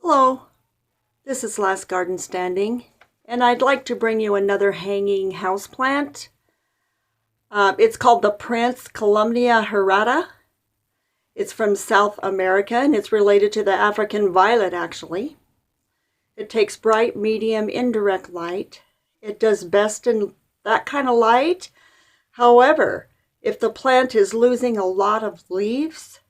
Hello, this is Last Garden Standing, and I'd like to bring you another hanging houseplant. It's called the Prince Columnea Hirta. It's from South America, and it's related to the African violet, actually. It takes bright, medium, indirect light. It does best in that kind of light. However, if the plant is losing a lot of leaves,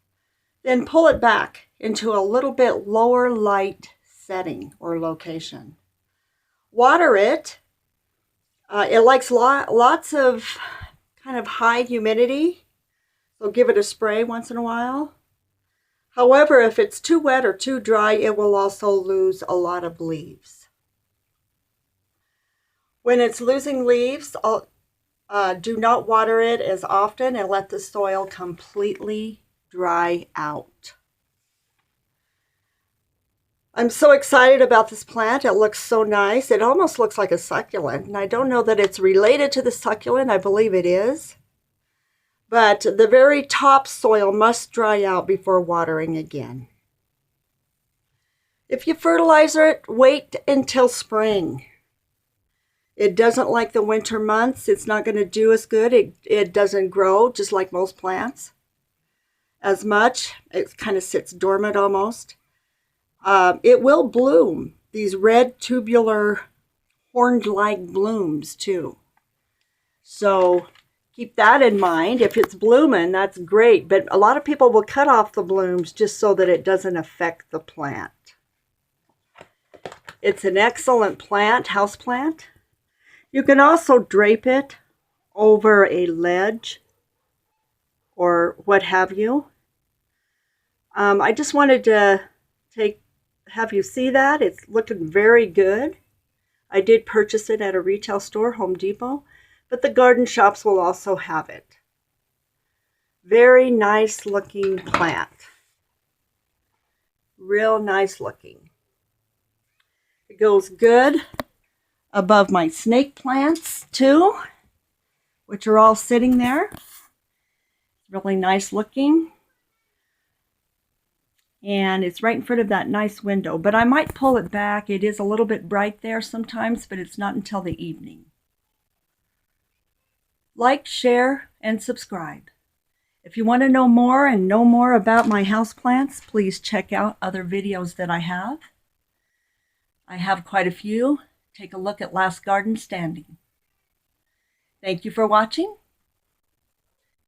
then pull it back into a little bit lower light setting or location. Water it. It likes lots of kind of high humidity, so give it a spray once in a while. However, if it's too wet or too dry, it will also lose a lot of leaves. When it's losing leaves, do not water it as often and let the soil completely dry out. I'm so excited about this plant. It looks so nice. It almost looks like a succulent, and I don't know that it's related to the succulent. I believe it is. But the very top soil must dry out before watering again. If you fertilize it, wait until spring. It doesn't like the winter months. It's not going to do as good. It doesn't grow, just like most plants, as much. It kind of sits dormant almost. It will bloom, these red tubular horned-like blooms too. So keep that in mind. If it's blooming, that's great, but a lot of people will cut off the blooms just so that it doesn't affect the plant. It's an excellent plant, house plant. You can also drape it over a ledge or what have you. I just wanted to have you see that. It's looking very good. I did purchase it at a retail store, Home Depot, but the garden shops will also have it. Very nice looking plant. Real nice looking. It goes good above my snake plants too, which are all sitting there. Really nice looking. And it's right in front of that nice window, but I might pull it back. It is a little bit bright there sometimes, but it's not until the evening. Like, share, and subscribe. If you want to know more about my houseplants, please check out other videos that I have. I have quite a few. Take a look at Last Garden Standing. Thank you for watching,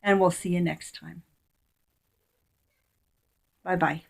and we'll see you next time. Bye-bye.